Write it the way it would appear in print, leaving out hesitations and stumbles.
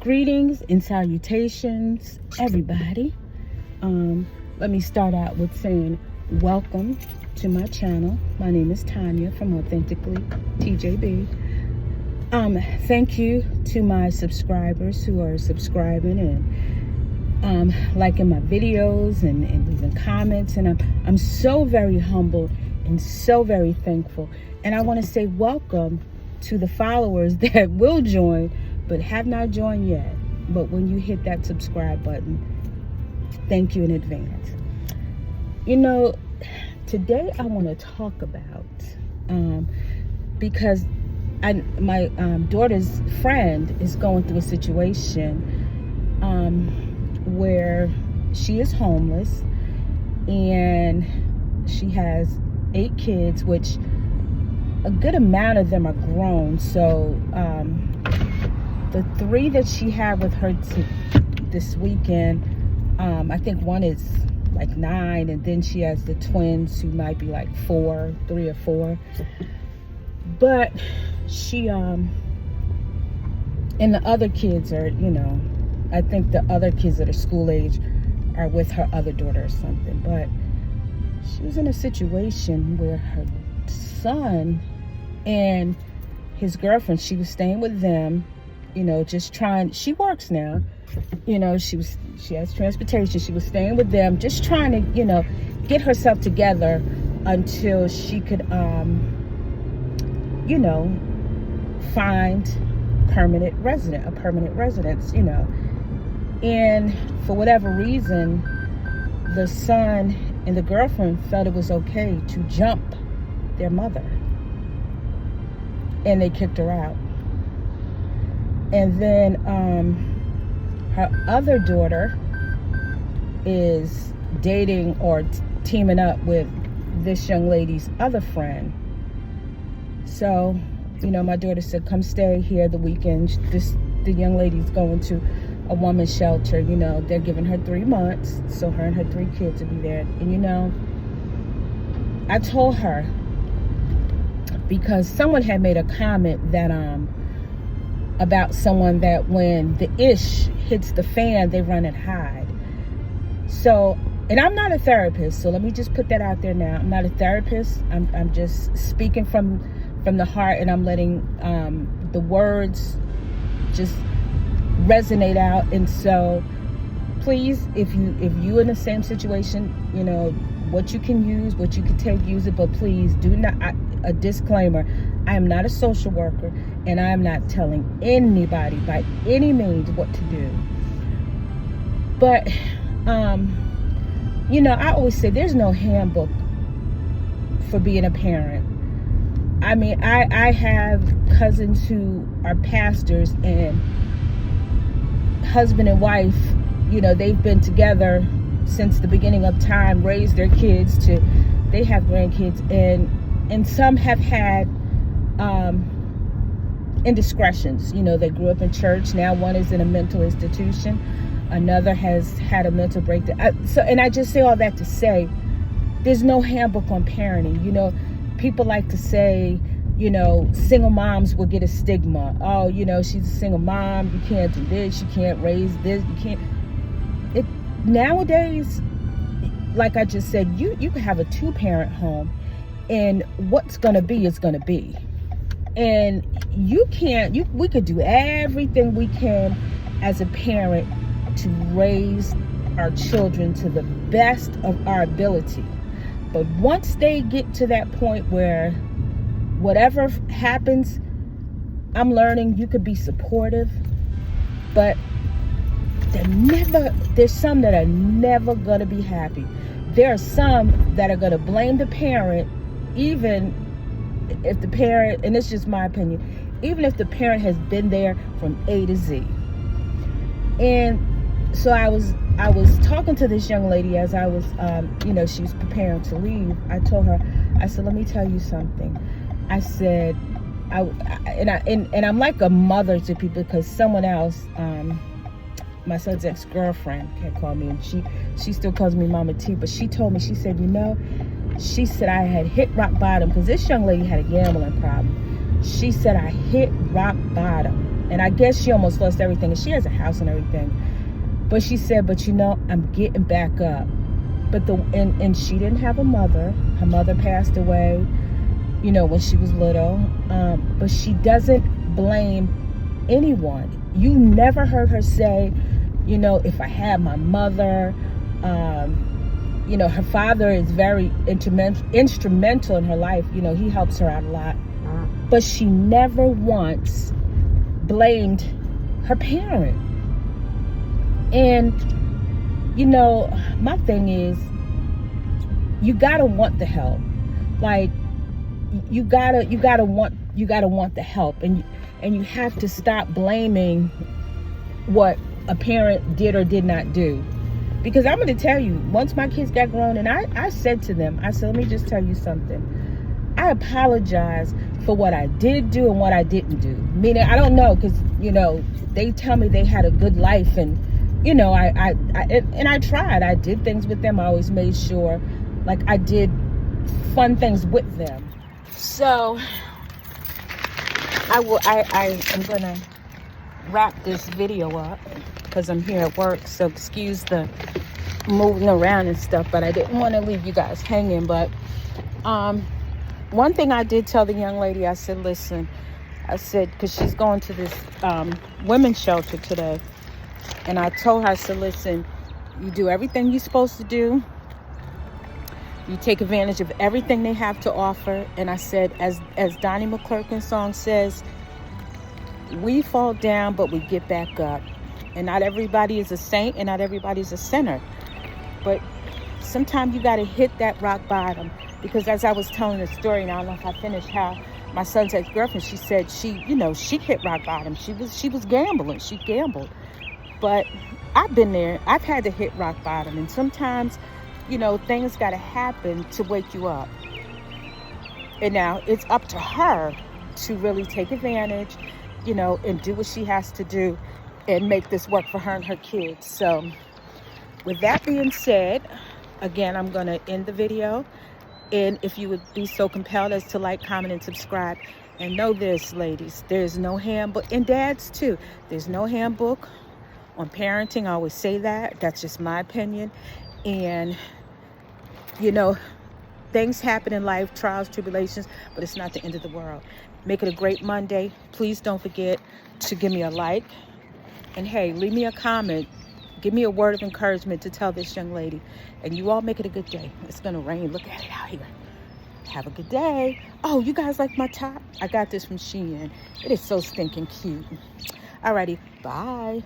Greetings and salutations, everybody. Let me start out with saying welcome to my channel. My name is Tanya from Authentically TJB. Thank you to my subscribers who are subscribing and liking my videos and leaving comments. And I'm so very humbled and so very thankful. And I want to say welcome to the followers that will join but have not joined yet. But when you hit that subscribe button, thank you in advance. You know, today I want to talk about, because my daughter's friend is going through a situation where she is homeless and she has 8 kids, which a good amount of them are grown. So the 3 that she had with her this weekend, I think one is like 9, and then she has the twins who might be like 3 or 4. But she and the other kids are, I think the other kids that are school age are with her other daughter or something. But she was in a situation where her son and his girlfriend, she was staying with them, just trying. She works now, she has transportation. She was staying with them, just trying to, get herself together until she could, find a permanent residence, And for whatever reason, the son and the girlfriend felt it was okay to jump their mother, and they kicked her out. And then her other daughter is dating or teaming up with this young lady's other friend. So, my daughter said, come stay here the weekend. The young lady's going to a woman's shelter. They're giving her 3 months, so her and her 3 kids will be there. And I told her, because someone had made a comment that about someone that when the ish hits the fan, they run and hide. So, and I'm not a therapist, so let me just put that out there now. I'm not a therapist. I'm just speaking from the heart, and I'm letting the words just resonate out. And so, please, if you in the same situation, what you can use, what you can take, use it. But please do not. A disclaimer: I am not a social worker, and I am not telling anybody by any means what to do. But I always say there's no handbook for being a parent. I mean, I have cousins who are pastors, and husband and wife, they've been together since the beginning of time, raised their kids to, they have grandkids, and some have had indiscretions. They grew up in church. Now one is in a mental institution. Another has had a mental breakdown. And I just say all that to say, there's no handbook on parenting. People like to say, single moms will get a stigma. Oh, she's a single mom. You can't do this. You can't raise this. You can't. Nowadays, like I just said, you can have a 2-parent home, and what's going to be is going to be. And we could do everything we can as a parent to raise our children to the best of our ability. But once they get to that point where whatever happens, I'm learning you could be supportive, but there's some that are never going to be happy. There are some that are going to blame the parent, even if the parent, and it's just my opinion, even if the parent has been there from A to Z. And so I was talking to this young lady as I was, she was preparing to leave. I told her, I said, let me tell you something. I said, and I'm like a mother to people, because someone else, my son's ex-girlfriend had called me, and she still calls me Mama T, but she told me, she said, she said I had hit rock bottom, because this young lady had a gambling problem. She said I hit rock bottom. And I guess she almost lost everything. And she has a house and everything. But she said, but you know, I'm getting back up. But and she didn't have a mother. Her mother passed away, you know, when she was little. But she doesn't blame anyone. You never heard her say, you know, if I had my mother, you know, her father is very instrumental in her life. You know, he helps her out a lot. But she never once blamed her parent. And, you know, my thing is, you gotta want the help. Like, you gotta want the help, and you have to stop blaming what a parent did or did not do. Because I'm going to tell you, once my kids got grown, and I said to them, I said, let me just tell you something. I apologize for what I did do and what I didn't do. Meaning, I don't know, because, you know, they tell me they had a good life, and, you know, I tried. I did things with them. I always made sure, like, I did fun things with them. So, I'm going to wrap this video up, because I'm here at work, so excuse the moving around and stuff, but I didn't want to leave you guys hanging. But one thing I did tell the young lady, I said, listen, I said, because she's going to this women's shelter today, and I told her, I said, listen, you do everything you're supposed to do. You take advantage of everything they have to offer. And I said, as Donnie McClurkin's song says, we fall down, but we get back up. And not everybody is a saint, and not everybody's a sinner. But sometimes you got to hit that rock bottom. Because as I was telling the story, and I don't know if I finished, how my son's ex-girlfriend, she said she hit rock bottom. She was gambling. She gambled. But I've been there. I've had to hit rock bottom. And sometimes, you know, things got to happen to wake you up. And now it's up to her to really take advantage, you know, and do what she has to do and make this work for her and her kids. So with that being said, again, I'm going to end the video. And if you would be so compelled as to like, comment, and subscribe. And know this, ladies, there's no handbook, and dads too, there's no handbook on parenting. I always say that. That's just my opinion. And, you know, things happen in life, trials, tribulations, but it's not the end of the world. Make it a great Monday. Please don't forget to give me a like. And hey, leave me a comment. Give me a word of encouragement to tell this young lady. And you all make it a good day. It's going to rain. Look at it out here. Have a good day. Oh, you guys like my top? I got this from Shein. It is so stinking cute. Alrighty. Bye.